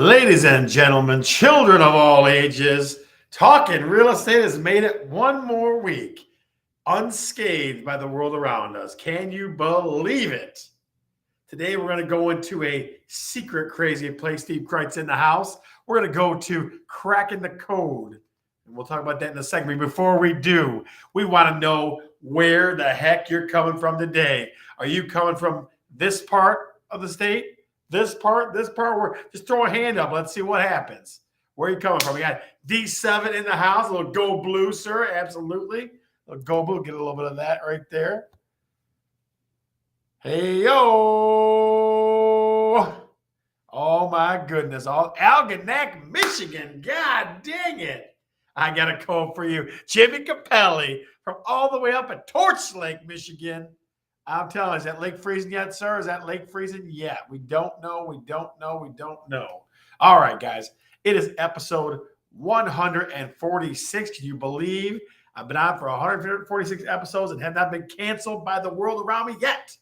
Ladies and gentlemen, children of all ages, Talking Real Estate has made it one more week unscathed by the world around us. Can you believe it? Today, we're going to go into a secret crazy place. Steve Kreitz in the house. We're going to go to cracking the code. And we'll talk about that in a second. But before we do, we want to know where the heck you're coming from today. Are you coming from this part of the state? This part? Where, just throw a hand up. Let's see what happens. Where are you coming from? We got D7 in the house. A little go blue, sir. Absolutely. A little go blue. Get a little bit of that right there. Hey, yo. Oh, my goodness. Algonac, Michigan. God dang it. I got a code for you. Jimmy Capelli from all the way up at Torch Lake, Michigan. I'm telling you, is that lake freezing yet, sir? Is that lake freezing yet? We don't know. We don't know. All right, guys. It is episode 146. Can you believe I've been on for 146 episodes and have not been canceled by the world around me yet?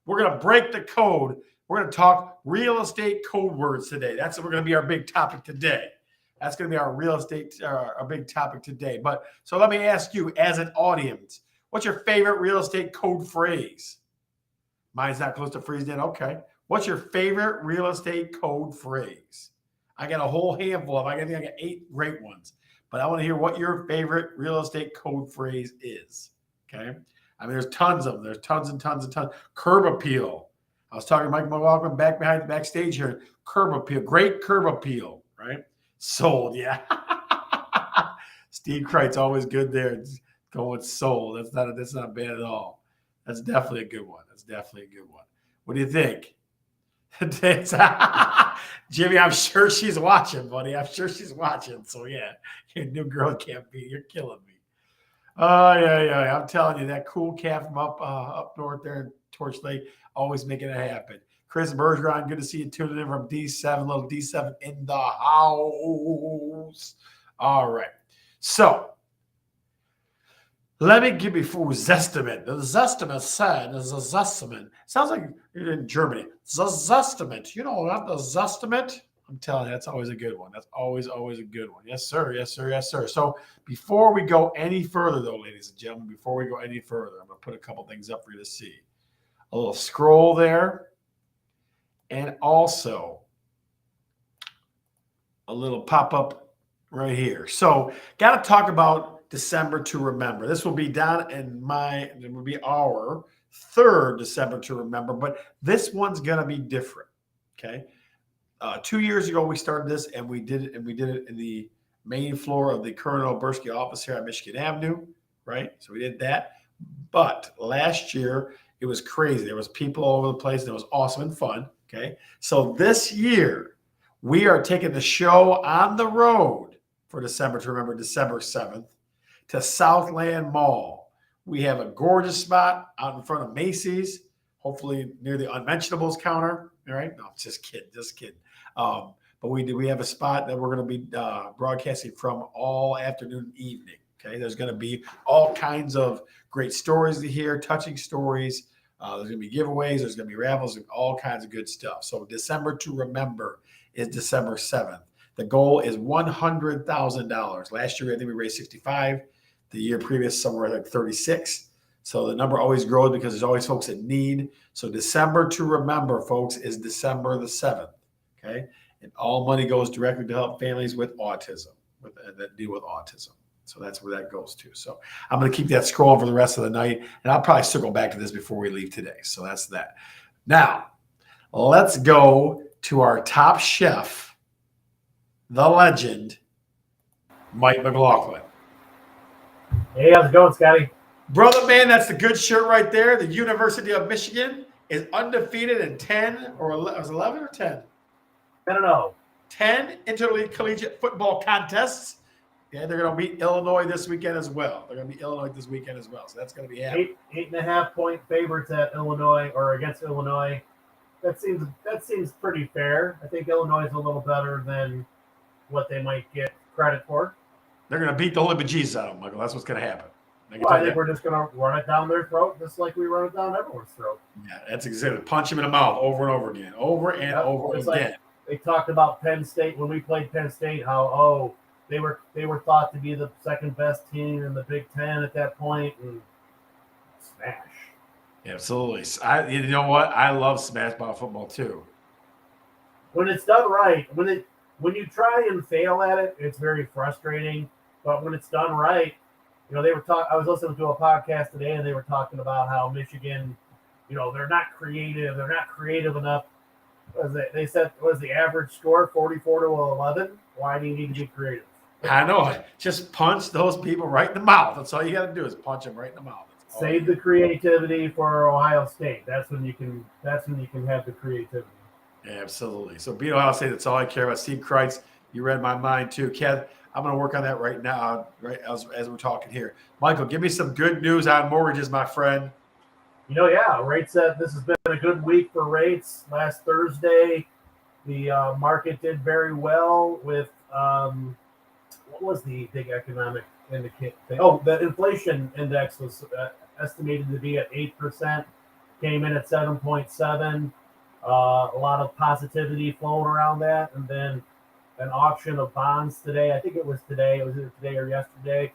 We're going to break the code. We're going to talk real estate code words today. That's going to be our big topic today. That's going to be our real estate, our big topic today. But so let me ask you as an audience, what's your favorite real estate code phrase? Mine's not close to freezing. Okay. What's your favorite real estate code phrase? I got a whole handful of them. I got 8 great ones. But I want to hear what your favorite real estate code phrase is. Okay. I mean, there's tons of them. There's tons and tons and tons. Curb appeal. I was talking to Mike McLaughlin backstage here. Curb appeal. Great curb appeal, right? Sold, yeah. Steve Kreitz, always good there. Going with sold. That's not bad at all. That's definitely a good one. What do you think? Jimmy, I'm sure she's watching, buddy. I'm sure she's watching. So yeah, your new girl can't be. You're killing me. Oh yeah. I'm telling you, that cool cat from up north there in Torch Lake, always making it happen. Chris Bergeron, good to see you tuning in from D7, little D7 in the house. All right. So let me give you full Zestimate. The Zestimate said, is a Zestimate. Sounds like you're in Germany. The Zestimate. You know what the Zestimate? I'm telling you, that's always a good one. That's always a good one. Yes, sir. So before we go any further, though, ladies and gentlemen, I'm going to put a couple things up for you to see. A little scroll there. And also a little pop-up right here. So got to talk about December to remember. This will be down in it will be our 3rd December to remember, but this one's going to be different. Okay. 2 years ago, we started this and we did it in the main floor of the Colonel Oberski office here on Michigan Avenue. Right. So we did that. But last year it was crazy. There was people all over the place and it was awesome and fun. Okay. So this year we are taking the show on the road for December to remember, December 7th. To Southland Mall. We have a gorgeous spot out in front of Macy's, hopefully near the unmentionables counter. All right. No, just kidding. But we have a spot that we're going to be broadcasting from all afternoon and evening. Okay. There's going to be all kinds of great stories to hear, touching stories. There's going to be giveaways. There's going to be raffles and all kinds of good stuff. So December to remember is December 7th. The goal is $100,000. Last year, I think we raised 65. The year previous, somewhere like 36. So the number always grows because there's always folks in need. So December to remember, folks, is December the 7th. Okay. And all money goes directly to help families with autism, that deal with autism. So that's where that goes to. So I'm going to keep that scrolling for the rest of the night. And I'll probably circle back to this before we leave today. So that's that. Now, let's go to our top chef, the legend, Mike McLaughlin. Hey, how's it going, Scotty? Brother, man, that's the good shirt right there. The University of Michigan is undefeated in 10 or 11 or 10? I don't know. 10 intercollegiate football contests. Yeah, they're going to beat Illinois this weekend as well. So that's going to be happening. 8.5-point favorites at Illinois or against Illinois. That seems pretty fair. I think Illinois is a little better than what they might get credit for. They're going to beat the holy bejesus out of them, Michael. That's what's going to happen. I think we're just going to run it down their throat just like we run it down everyone's throat. Yeah, that's exactly. Punch them in the mouth over and over again. Over and over again. They talked about Penn State when we played Penn State, how they were thought to be the second best team in the Big Ten at that point, and smash. Absolutely. You know what? I love smash ball football too. When it's done right, when you try and fail at it, it's very frustrating. But when it's done right, they were talking. I was listening to a podcast today, and they were talking about how Michigan, they're not creative. They're not creative enough. They said was the average score 44-11. Why do you need to be creative? I know. Just punch those people right in the mouth. That's all you got to do is punch them right in the mouth. Save the creativity for Ohio State. That's when you can have the creativity. Absolutely. So beat Ohio State. That's all I care about. Steve Kreitz, you read my mind too. Kev, I'm going to work on that right now, right as we're talking here. Michael, give me some good news on mortgages, my friend. Rates. This has been a good week for rates. Last Thursday, the market did very well with what was the big economic indicator? Oh, the inflation index was estimated to be at 8%, came in at 7.7. A lot of positivity flowing around that, and then an auction of bonds today. I think it was today. It was either today or yesterday,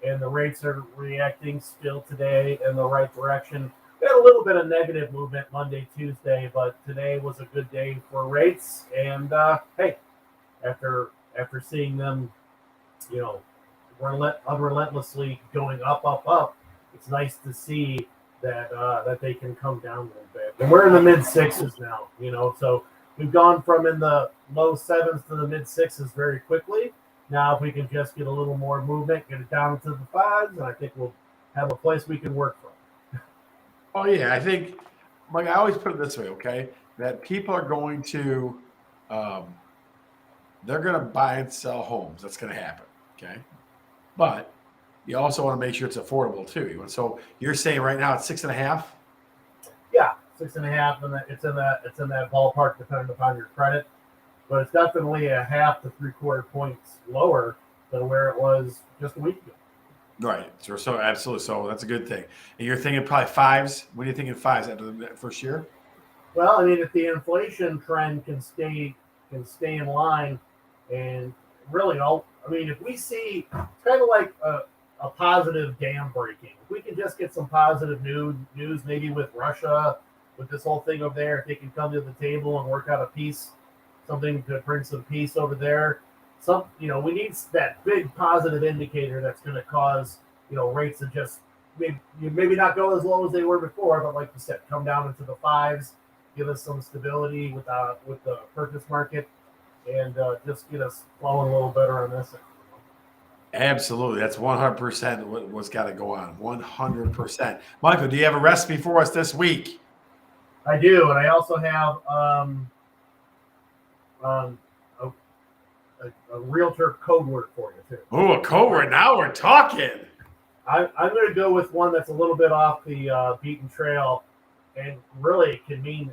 and the rates are reacting still today in the right direction. We had a little bit of negative movement Monday, Tuesday, but today was a good day for rates. And hey, after seeing them, unrelentlessly going up, it's nice to see that they can come down a little bit. And we're in the mid sixes now, so we've gone from in the low sevens to the mid sixes very quickly. Now, if we can just get a little more movement, get it down to the fives, and I think we'll have a place we can work from. Oh, yeah. I think, Mike, I always put it this way, okay, that people are going to they're going to buy and sell homes. That's going to happen, okay? But you also want to make sure it's affordable too. So you're saying right now it's 6.5? Yeah, 6.5, and it's in that ballpark depending upon your credit. But it's definitely a half to 3/4 points lower than where it was just a week ago. Right. So absolutely. So that's a good thing. And you're thinking probably fives. What are you thinking fives after the first year? Well, I mean, if the inflation trend can stay in line, and really, if we see kind of like a positive dam breaking, if we can just get some positive news, maybe with Russia, with this whole thing over there, if they can come to the table and work out a peace, something to bring some peace over there. We need that big positive indicator that's going to cause, rates to just maybe not go as low as they were before, but like you said, come down into the fives, give us some stability with the purchase market, and just get us flowing a little better on this. Absolutely. That's 100% what's got to go on. 100%. Michael, do you have a recipe for us this week? I do, and I also have a realtor code word for you too. Oh, a code word. Now we're talking. I'm going to go with one that's a little bit off the beaten trail, and really it can mean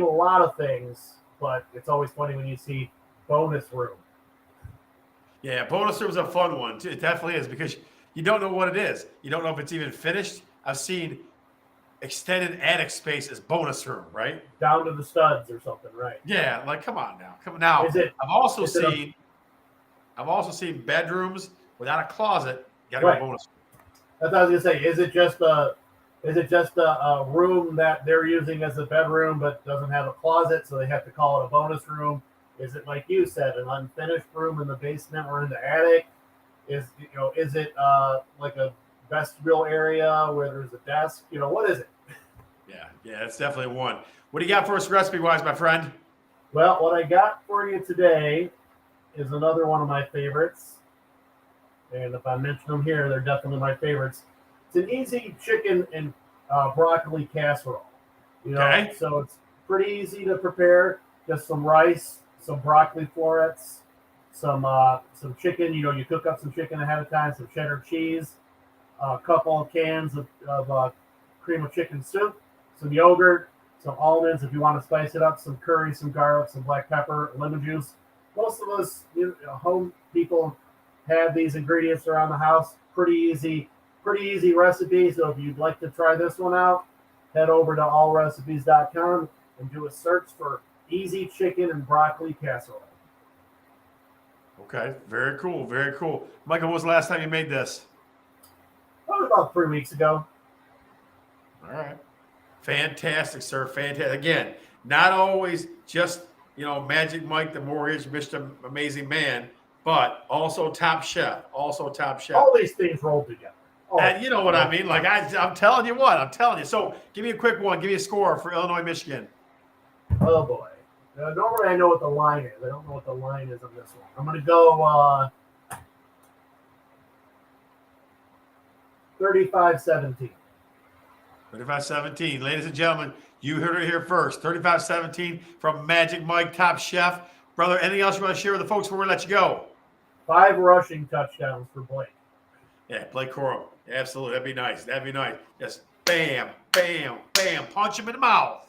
a lot of things. But it's always funny when you see bonus room. Yeah, bonus room is a fun one too. It definitely is because you don't know what it is. You don't know if it's even finished. I've seen extended attic space as bonus room, right? Down to the studs or something, right? Yeah, like come on now. I've also seen bedrooms without a closet. You gotta go bonus room. That's what I was gonna say. Is it just a room that they're using as a bedroom but doesn't have a closet, so they have to call it a bonus room? Is it like you said, an unfinished room in the basement or in the attic? Is it like a vestibule area where there's a desk? What is it? Yeah, it's definitely one. What do you got for us recipe-wise, my friend? Well, what I got for you today is another one of my favorites. And if I mention them here, they're definitely my favorites. It's an easy chicken and broccoli casserole. Okay. So it's pretty easy to prepare. Just some rice, some broccoli florets, some chicken. You cook up some chicken ahead of time, some cheddar cheese, a couple of cans of cream of chicken soup, some yogurt, some almonds if you want to spice it up, some curry, some garlic, some black pepper, lemon juice. Most of us home people have these ingredients around the house. Pretty easy recipe. So if you'd like to try this one out, head over to allrecipes.com and do a search for easy chicken and broccoli casserole. Okay, very cool, very cool. Michael, when was the last time you made this? Probably about 3 weeks ago. All right. Fantastic, sir. Fantastic. Again, not always just, Magic Mike, the Mortgage, Mr. Amazing Man, but also Top Chef. Also Top Chef. All these things rolled together. And you know what I mean? Like, I'm telling you what. I'm telling you. So give me a quick one. Give me a score for Illinois, Michigan. Oh, boy. Normally I know what the line is. I don't know what the line is on this one. I'm going to go 35-17. 35-17. Ladies and gentlemen, you heard it here first. 35-17 from Magic Mike, Top Chef. Brother, anything else you want to share with the folks before we let you go? 5 rushing touchdowns for Blake. Yeah, Blake Corum. Absolutely. That'd be nice. That'd be nice. Just bam, bam, bam. Punch him in the mouth.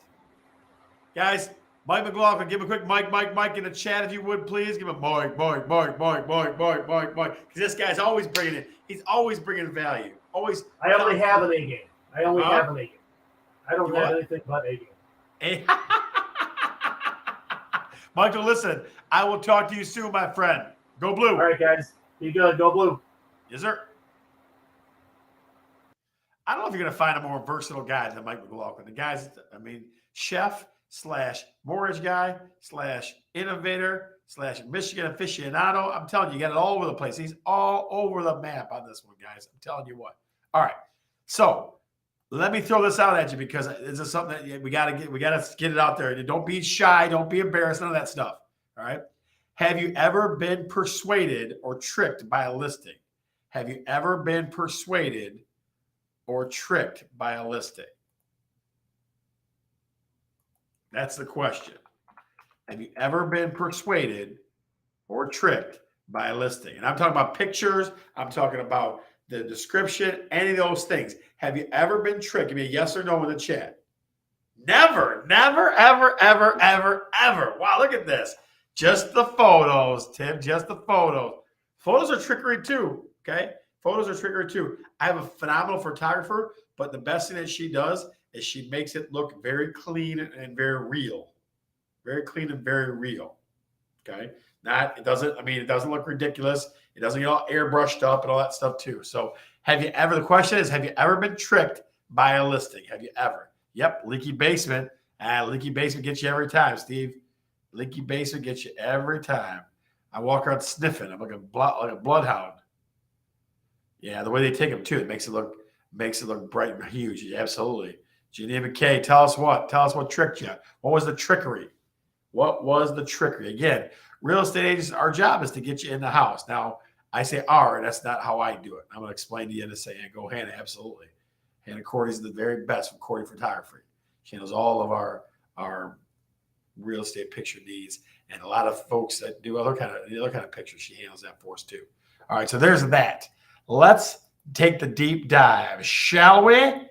Guys, Mike McLaughlin, give a quick Mike in the chat if you would, please. Give him Mike. Because this guy's always bringing it. He's always bringing value. Always. I only have an A game. I only have an A game. I don't have anything but A game. Michael, listen, I will talk to you soon, my friend. Go Blue. All right, guys. Be good. Go Blue. Yes, sir. I don't know if you're going to find a more versatile guy than Mike McLaughlin. The guy's, chef / mortgage guy / innovator / Michigan aficionado. I'm telling you, you got it all over the place. He's all over the map on this one, guys. I'm telling you what. All right. So let me throw this out at you because this is something that we got to get it out there. Don't be shy. Don't be embarrassed. None of that stuff. All right. Have you ever been persuaded or tricked by a listing? Have you ever been persuaded or tricked by a listing? That's the question. Have you ever been persuaded or tricked by a listing? And I'm talking about pictures. I'm talking about the description, any of those things. Have you ever been tricked? Give me a yes or no in the chat. Never, ever. Wow, look at this. Just the photos, Tim, just the photos. Photos are trickery too, okay? Photos are trickery too. I have a phenomenal photographer, but the best thing that she does is she makes it look very clean and very real. Very clean and very real, okay? It doesn't look ridiculous. It doesn't get all airbrushed up and all that stuff too. So the question is, have you ever been tricked by a listing? Have you ever? Yep, leaky basement. Leaky basement gets you every time, Steve. Leaky basement gets you every time. I walk around sniffing. I'm like a bloodhound. Yeah, the way they take them too, it makes it look bright and huge. Yeah, absolutely. Janine McKay, tell us what tricked you. What was the trickery? What was the trickery? Again, real estate agents, our job is to get you in the house. Now, I say our, that's not how I do it. I'm going to explain to you and say, go Hannah, absolutely. Hannah Cordy's the very best from Cordy Photography. She knows all of our real estate picture needs, and a lot of folks that do the other kind of pictures, she handles that for us too. All right, so there's that. Let's take the deep dive, shall we?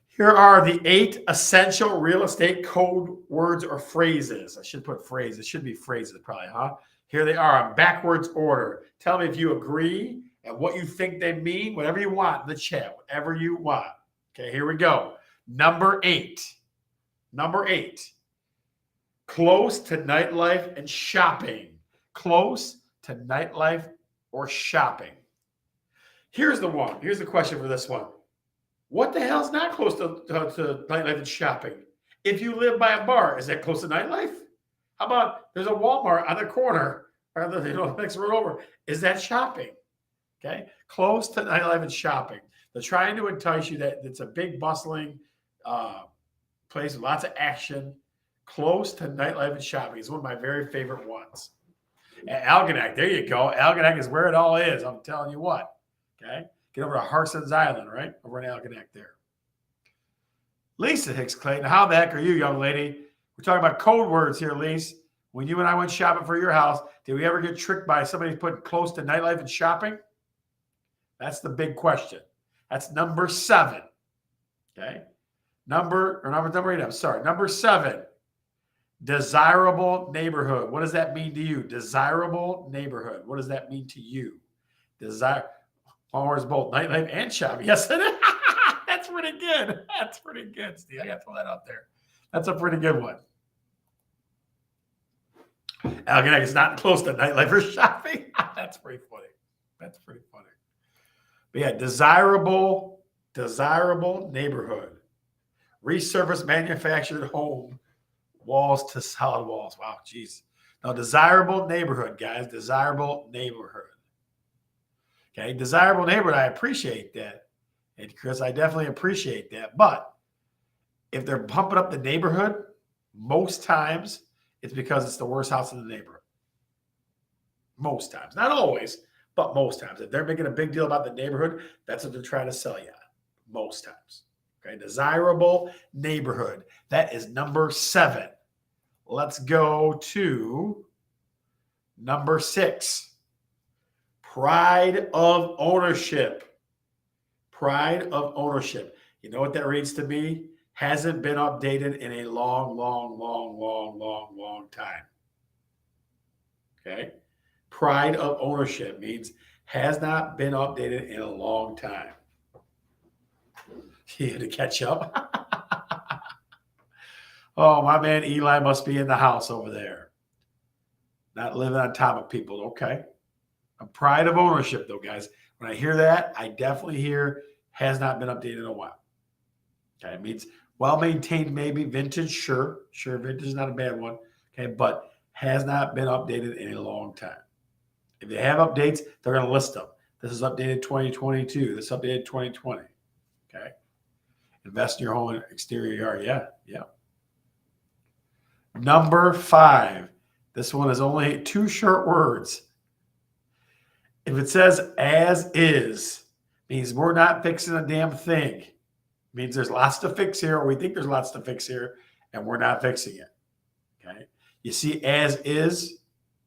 Here are the 8 essential real estate code words or phrases. I should put phrases. It should be phrases probably, huh? Here they are in backwards order. Tell me if you agree and what you think they mean, whatever you want in the chat, whatever you want. Okay, here we go. Number 8. Close to nightlife and shopping. Close to nightlife or shopping. Here's the one. Here's the question for this one. What the hell is not close to nightlife and shopping? If you live by a bar, is that close to nightlife? How about there's a Walmart on the corner or the next road over? Is that shopping? Okay, close to nightlife and shopping. They're trying to entice you that it's a big bustling place with lots of action. Close to nightlife and shopping is one of my very favorite ones. And Algonac, there you go. Algonac is where it all is. I'm telling you what. Okay. Get over to Harson's Island, right? Over in Algonac there. Lisa Hicks Clayton, how the heck are you, young lady? We're talking about code words here, Lisa. When you and I went shopping for your house, did we ever get tricked by somebody putting close to nightlife and shopping? That's the big question. That's number 7. Okay. Number 8. I'm sorry. Number 7. Desirable neighborhood. What does that mean to you? Desirable neighborhood. What does that mean to you? Homeowners both nightlife and shopping. Yes, it is. That's pretty good. That's pretty good, Steve. I got to throw that out there. That's a pretty good one. Algonac is not close to nightlife or shopping. That's pretty funny. That's pretty funny. But yeah, desirable neighborhood. Resurface manufactured home walls to solid walls. Wow, geez. Now, desirable neighborhood, guys. Desirable neighborhood. Okay, desirable neighborhood. I appreciate that. And Chris, I definitely appreciate that. But if they're pumping up the neighborhood, most times it's because it's the worst house in the neighborhood. Most times. Not always, but most times. If they're making a big deal about the neighborhood, that's what they're trying to sell you on. Most times. Okay, desirable neighborhood. That is number 7. Let's go to number 6. Pride of ownership. Pride of ownership. You know what that reads to me? Hasn't been updated in a long time. Okay? Pride of ownership means has not been updated in a long time. You had to catch up. Oh, my man Eli must be in the house over there. Not living on top of people. Okay. A pride of ownership, though, guys. When I hear that, I definitely hear has not been updated in a while. Okay. It means well-maintained, maybe. Vintage, sure. Sure, vintage is not a bad one. Okay. But has not been updated in a long time. If they have updates, they're going to list them. This is updated 2022. This is updated 2020. Okay. Invest in your home and exterior yard. Yeah. Yeah. Number 5. This one is only 2 short words. If it says as is, means we're not fixing a damn thing. Means there's lots to fix here, or we think there's lots to fix here, and we're not fixing it. Okay. You see, as is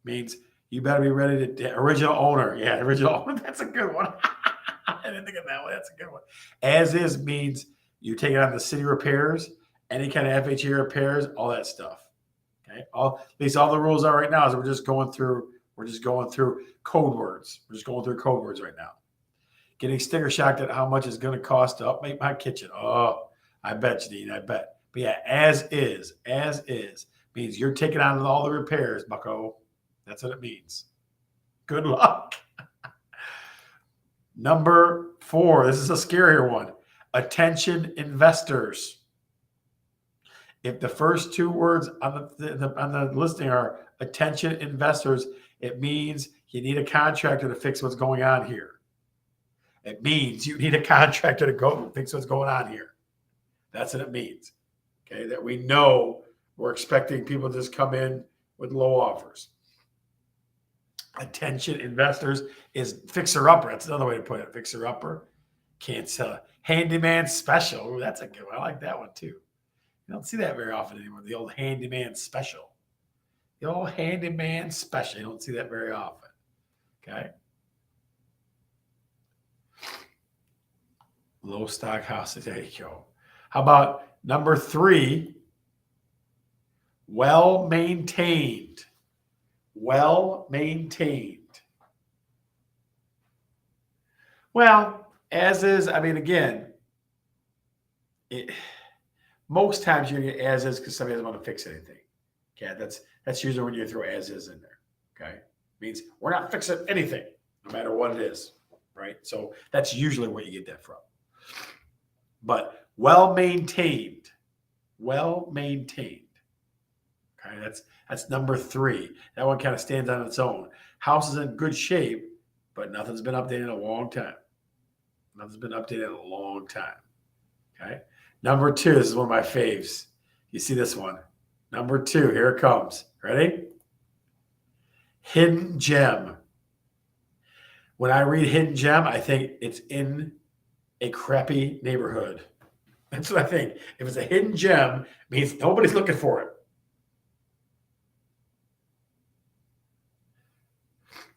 means you better be ready to original owner. Yeah, original owner. That's a good one. I didn't think of that one. That's a good one. As is means you take it on the city repairs, any kind of FHA repairs, all that stuff. Okay. At least all the rules are right now is we're just going through code words. We're just going through code words right now. Getting sticker shocked at how much it's going to cost to upmake my kitchen. Oh, I bet, Janine, I bet. But yeah, as is means you're taking on all the repairs, bucko. That's what it means. Good luck. Number 4. This is a scarier one. Attention investors. If the first 2 words on the listing are attention investors, it means you need a contractor to fix what's going on here. It means you need a contractor to go fix what's going on here. That's what it means. Okay, that we know we're expecting people to just come in with low offers. Attention investors is fixer-upper. That's another way to put it. Fixer-upper. Can't sell it. Handyman special. Ooh, that's a good one. I like that one too. You don't see that very often anymore. The old handyman special. The old handyman special. You don't see that very often. Okay. Low stock houses. There you go. How about number 3? Well-maintained. Well-maintained. Well, as is, I mean, again, most times you're going to get as is because somebody doesn't want to fix anything. Okay, that's usually when you throw as is in there. Okay, means we're not fixing anything, no matter what it is, right? So that's usually where you get that from. But well-maintained, well-maintained. Okay, that's number 3. That one kind of stands on its own. House is in good shape, but nothing's been updated in a long time. Nothing's been updated in a long time. Okay. Number 2, this is one of my faves. You see this one. Number 2, here it comes. Ready? Hidden gem. When I read hidden gem, I think it's in a crappy neighborhood. That's what I think. If it's a hidden gem, it means nobody's looking for it.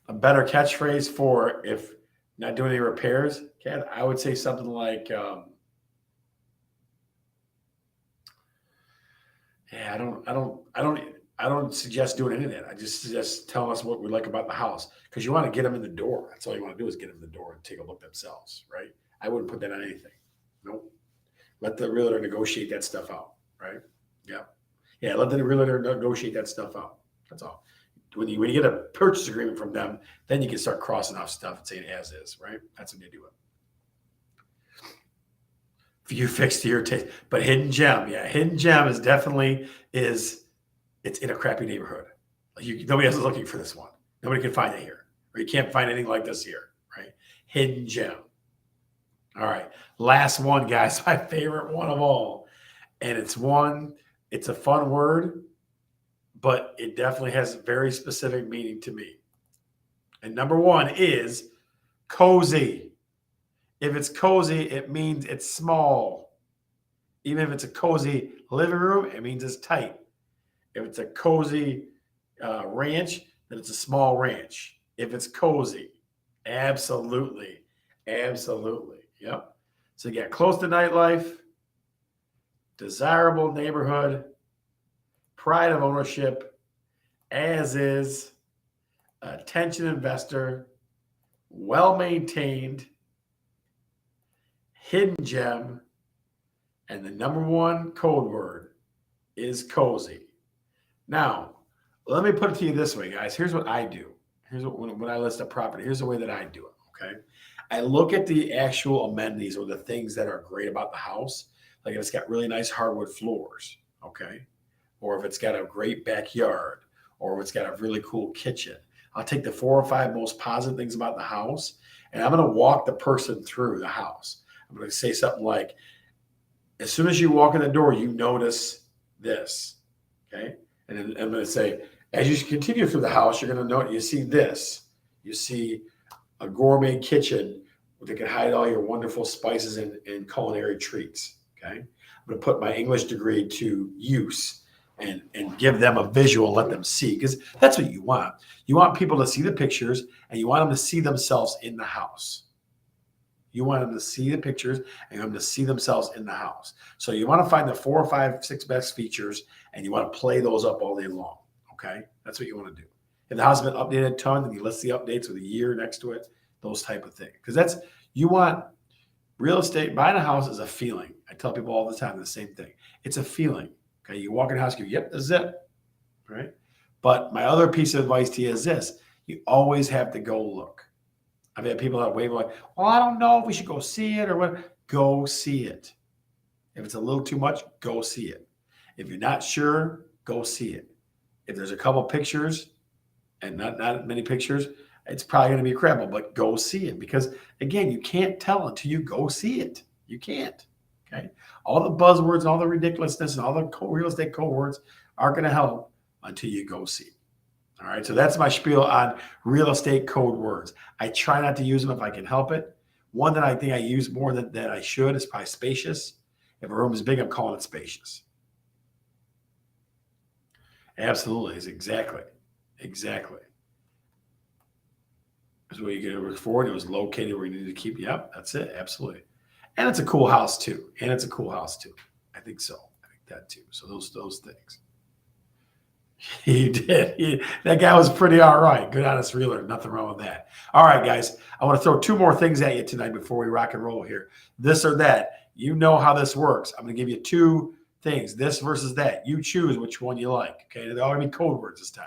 A better catchphrase for if not doing any repairs, Kat, I would say something like, I don't suggest doing any of that. I just suggest telling us what we like about the house because you want to get them in the door. That's all you want to do is get them in the door and take a look themselves, right? I wouldn't put that on anything. Nope. Let the realtor negotiate that stuff out, right? Yeah. Yeah, let the realtor negotiate that stuff out. That's all. When you get a purchase agreement from them, then you can start crossing off stuff and saying as is, right? That's when you do it. View fixed to your taste. But hidden gem, yeah, hidden gem is definitely it's in a crappy neighborhood. Like nobody else is looking for this one. Nobody can find it here, or you can't find anything like this here, right? Hidden gem. All right, last one, guys. My favorite one of all, and it's a fun word, but it definitely has very specific meaning to me. And number one is cozy. If it's cozy, it means it's small. Even if it's a cozy living room, it means it's tight. If it's a cozy ranch, then it's a small ranch. If it's cozy, absolutely. Absolutely. Yep. So you got close to nightlife, desirable neighborhood, pride of ownership, as is, attention investor, well maintained, hidden gem, and the number one code word is cozy. Now, let me put it to you this way, guys. Here's what I do. Here's what when I list a property, here's the way that I do it. Okay. I look at the actual amenities or the things that are great about the house. Like if it's got really nice hardwood floors, okay, or if it's got a great backyard, or if it's got a really cool kitchen. I'll take the 4 or 5 most positive things about the house, and I'm going to walk the person through the house. I'm going to say something like, as soon as you walk in the door, you notice this, okay? And then I'm going to say, as you continue through the house, you're going to note, you see this. You see a gourmet kitchen that can hide all your wonderful spices and culinary treats, okay? I'm going to put my English degree to use and give them a visual, let them see, because that's what you want. You want people to see the pictures, and you want them to see themselves in the house. You want them to see the pictures, and you want them to see themselves in the house. So you want to find the 4 or 5, 6 best features, and you want to play those up all day long, okay? That's what you want to do. If the house has been updated a ton, then you list the updates with a year next to it, those type of things. Because you want real estate, buying a house is a feeling. I tell people all the time the same thing. It's a feeling. Okay, you walk in the house, you go, yep, this is it, right? But my other piece of advice to you is this: you always have to go look. I've had people that wave like, well, I don't know if we should go see it or what. Go see it. If it's a little too much, go see it. If you're not sure, go see it. If there's a couple pictures and not many pictures, it's probably going to be credible, but go see it. Because again, you can't tell until you go see it. You can't. Okay. All the buzzwords and all the ridiculousness and all the real estate code words aren't going to help until you go see. All right. So that's my spiel on real estate code words. I try not to use them if I can help it. One that I think I use more than I should is probably spacious. If a room is big, I'm calling it spacious. Absolutely. It's exactly. That's where you get it forward. It was located where you needed to keep. Yep. That's it. Absolutely. And it's a cool house too. I think so. I think that too. So those things. He did. That guy was pretty all right. Good, honest realtor. Nothing wrong with that. All right, guys. I want to throw 2 more things at you tonight before we rock and roll here. This or that. You know how this works. I'm going to give you 2 things. This versus that. You choose which one you like. Okay. They're all going to be code words this time.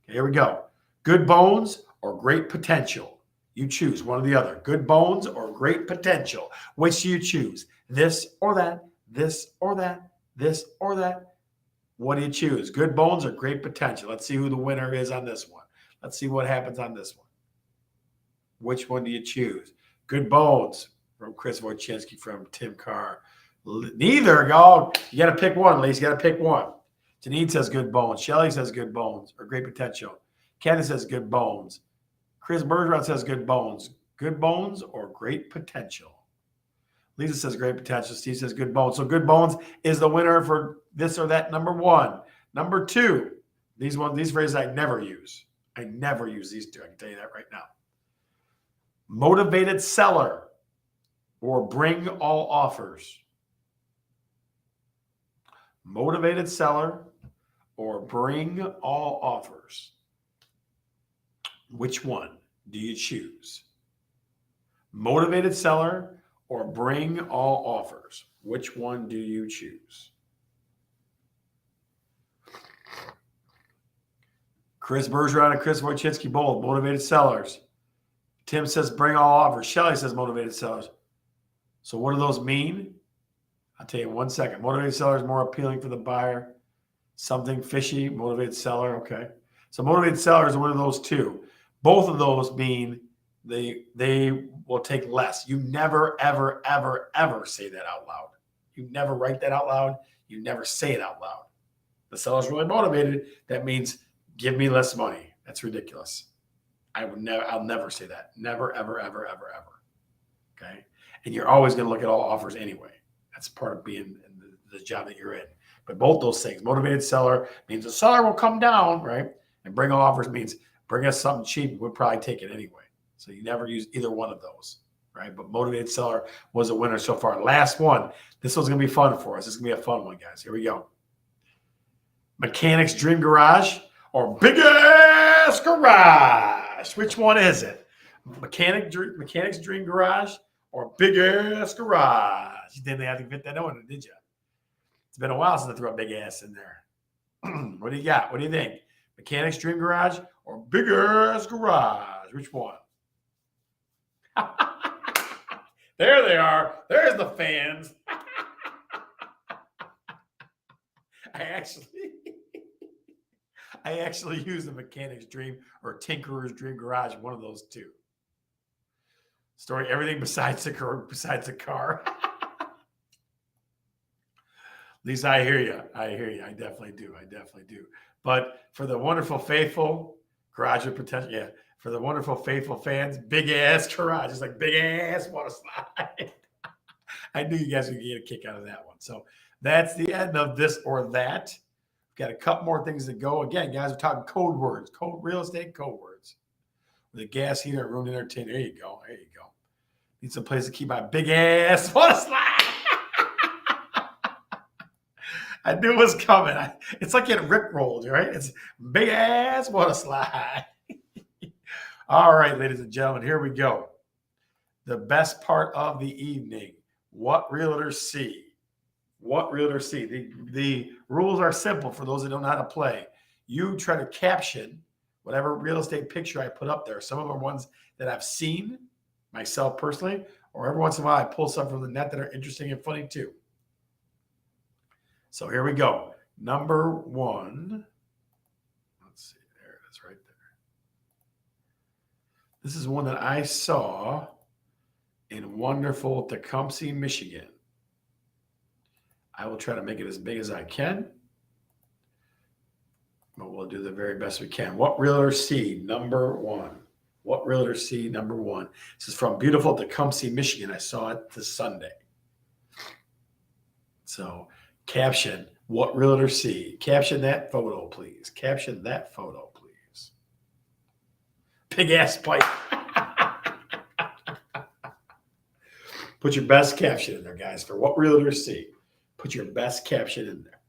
Okay, here we go. Good bones or great potential. You choose one or the other. Good bones or great potential. Which do you choose? This or that, this or that, this or that. What do you choose? Good bones or great potential? Let's see who the winner is on this one. Let's see what happens on this one. Which one do you choose? Good bones from Chris Wojcinski from Tim Carr. Neither. Go. You got to pick one, Lise. You got to pick one. Janine says good bones. Shelly says good bones or great potential. Candace says good bones. Chris Bergeron says good bones. Good bones or great potential? Lisa says great potential. Steve says good bones. So good bones is the winner for this or that, number 1. Number 2, these phrases I never use. I never use these 2. I can tell you that right now. Motivated seller or bring all offers. Motivated seller or bring all offers. Which one do you choose? Motivated seller or bring all offers? Which one do you choose? Chris Bergeron and Chris Wojcicki both motivated sellers. Tim says bring all offers. Shelly says motivated sellers. So what do those mean? I'll tell you in 1 second. Motivated seller is more appealing for the buyer. Something fishy, motivated seller. Okay. So motivated seller is one of those two. Both of those mean they will take less. You never, ever, ever, ever say that out loud. You never write that out loud. You never say it out loud. The seller's really motivated. That means give me less money. That's ridiculous. I'll never say that. Never, ever, ever, ever, ever. Okay. And you're always going to look at all offers anyway. That's part of being in the job that you're in. But both those things, motivated seller means the seller will come down, right? And bring all offers means bring us something cheap. We'll probably take it anyway. So you never use either one of those, right? But motivated seller was a winner so far. Last one. This one's going to be fun for us. This is going to be a fun one, guys. Here we go. Mechanic's Dream Garage or Big Ass Garage? Which one is it? Mechanic's Dream Garage or Big Ass Garage? You didn't have to fit that on, did you? It's been a while since I threw a big ass in there. What do you got? What do you think? Mechanic's Dream Garage or Big Ass Garage? Which one? There they are. There's the fans. I actually use the Mechanic's Dream or Tinkerer's Dream Garage, one of those two. Story everything besides the car. Lisa, I hear you. I definitely do. But for the wonderful, faithful garage of potential, yeah. For the wonderful, faithful fans, big ass garage. It's like big ass water slide. I knew you guys would get a kick out of that one. So that's the end of this or that. We've got a couple more things to go. Again, guys, we're talking code words, real estate code words. With a gas heater, room entertainer. There you go. Need some place to keep my big ass water slide. I knew it was coming. It's like getting rickrolled, right? It's big ass water slide. All right, ladies and gentlemen, here we go. The best part of the evening. What realtors see. The rules are simple for those that don't know how to play. You try to caption whatever real estate picture I put up there. Some of them are ones that I've seen myself personally, or every once in a while I pull some from the net that are interesting and funny too. So here we go. Number one. Let's see. There it is right there. This is one that I saw in wonderful Tecumseh, Michigan. I will try to make it as big as I can, but we'll do the very best we can. What realtor see number one? What realtor see number one? This is from beautiful Tecumseh, Michigan. I saw it this Sunday. So caption, what realtor see? Caption that photo, please. Caption that photo, please. Big ass pipe. Put your best caption in there, guys, for what realtors see. Put your best caption in there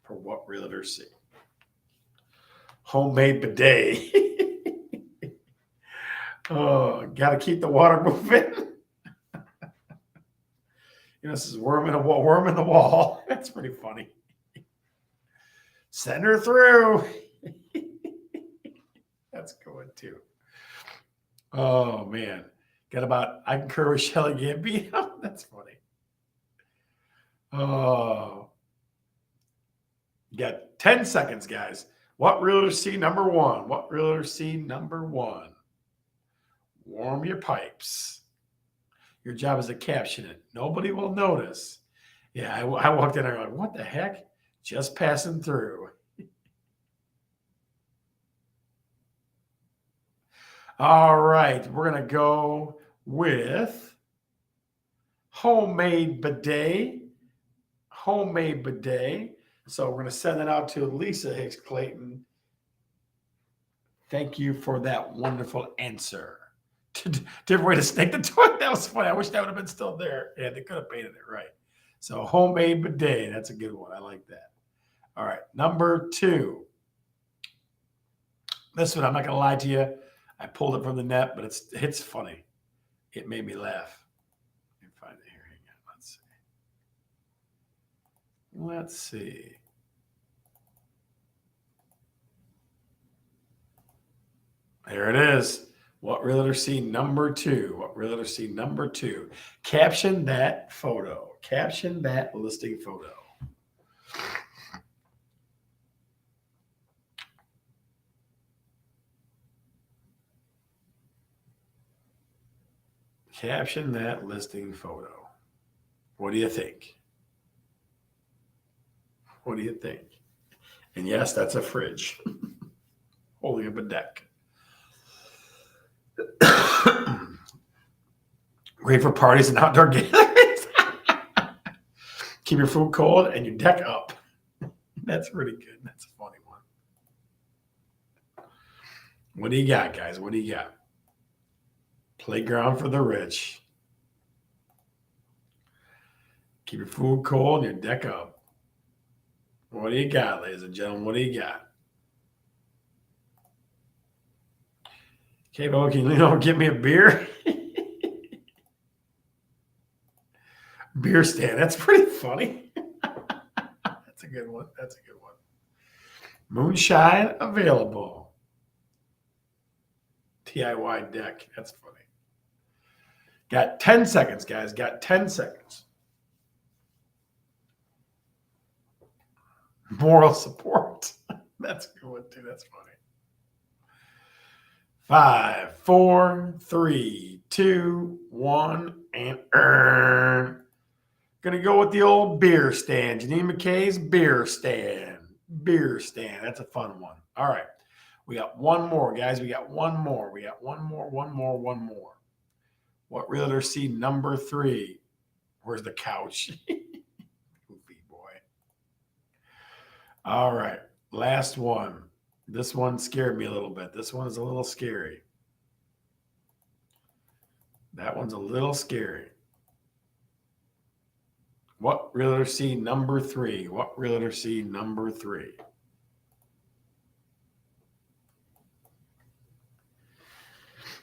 for what realtors see. Homemade bidet. Oh, got to keep the water moving. This is worm in the wall. That's pretty funny. Send her through. That's good too. Oh man. I concur with Shelly Gambino. That's funny. Oh. You got 10 seconds, guys. What realtor see number one? What realtor see number one? Warm your pipes. Your job is to caption it. Nobody will notice. Yeah, I walked in there going, what the heck? Just passing through. All right, we're going to go with homemade bidet. Homemade bidet. So we're going to send that out to Lisa Hicks Clayton. Thank you for that wonderful answer. Different way to snake the toilet. That was funny. I wish that would have been still there. Yeah, they could have painted it right. So homemade bidet. That's a good one. I like that. All right. Number two. This one, I'm not going to lie to you. I pulled it from the net, but it's funny. It made me laugh. Let me find it here. Hang on. Let's see. There it is. What realtor see number 2? What realtor see number 2? Caption that photo. Caption that listing photo. Caption that listing photo. What do you think? What do you think? And yes, that's a fridge holding up a deck. Great for parties and outdoor gatherings. Keep your food cold and your deck up. That's pretty good. That's a funny one. What do you got, guys? What do you got? Playground for the rich. Keep your food cold and your deck up. What do you got, ladies and gentlemen? What do you got? Okay, well, can you get me a beer? Beer stand. That's pretty funny. That's a good one. That's a good one. Moonshine available. DIY deck. That's funny. Got 10 seconds, guys. Got 10 seconds. Moral support. That's a good one, too. That's funny. 5, 4, 3, 2, 1, and earn. Gonna go with the old beer stand. Janine McKay's beer stand. Beer stand. That's a fun one. All right. We got one more, guys. We got one more. One more. What realtor see number 3? Where's the couch? Goofy boy. All right. Last one. This one scared me a little bit. This one is a little scary. That one's a little scary. What realtor see number 3? What realtor see number 3?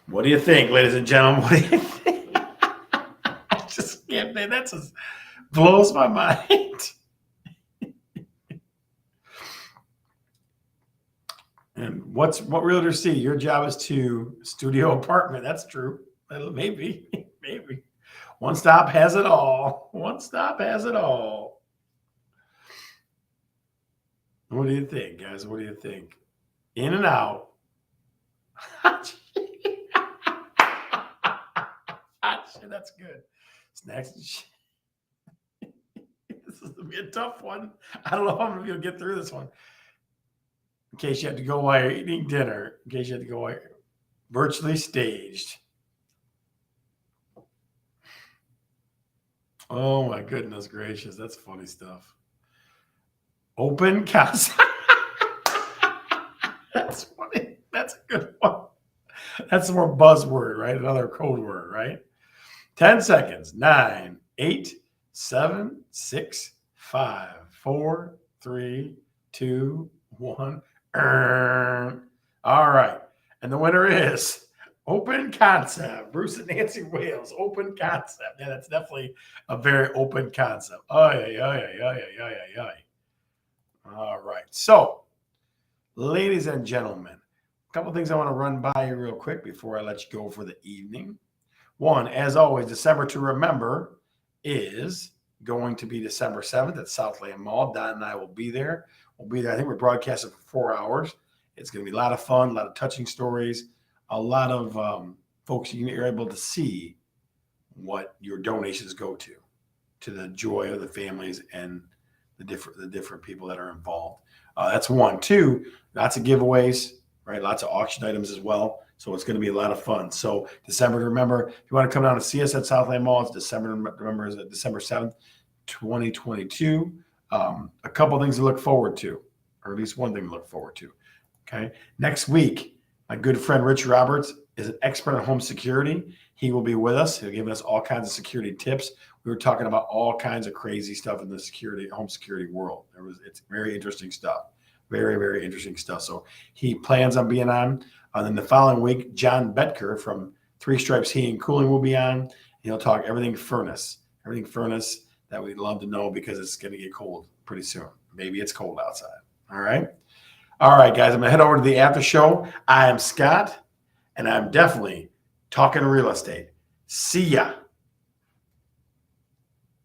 What do you think, ladies and gentlemen? What do you think? I just can't, man. That just blows my mind. And what realtor see? Your job is to studio apartment. That's true. Maybe. One stop has it all. One stop has it all. What do you think, guys? What do you think? In and out. That's good. Snacks and shit. This is going to be a tough one. I don't know how many of you will get through this one. In case you have to go while you're eating dinner. In case you have to go while you're virtually staged. Oh my goodness gracious. That's funny stuff. Open concept. That's funny. That's a good one. That's more buzzword, right? Another code word, right? 10 seconds. 9, 8, 7, 6, 5, 4, 3, 2, 1. All right. And the winner is Open Concept. Bruce and Nancy Wales. Open Concept. Yeah, that's definitely a very open concept. All right. So, ladies and gentlemen, a couple things I want to run by you real quick before I let you go for the evening. One, as always, December to remember is going to be December 7th at Southland Mall. Don and I will be there. We'll be there. I think we're broadcasting for 4 hours. It's going to be a lot of fun, a lot of touching stories, a lot of folks you're able to see what your donations go to the joy of the families and the different people that are involved. That's one. Two, lots of giveaways, right? Lots of auction items as well. So it's going to be a lot of fun. So December to remember, if you want to come down and see us at Southland Mall, it's December to remember is December 7th, 2022. A couple things to look forward to, or at least one thing to look forward to. Okay. Next week, my good friend Rich Roberts is an expert on home security. He will be with us. He'll give us all kinds of security tips. We were talking about all kinds of crazy stuff in the home security world. It's very interesting stuff. Very, very interesting stuff. So he plans on being on. And then the following week, John Betker from Three Stripes Heating and Cooling will be on. And he'll talk everything furnace that we'd love to know because it's going to get cold pretty soon. Maybe it's cold outside. All right. All right, guys. I'm going to head over to the after show. I am Scott. and I'm definitely talking real estate. See ya.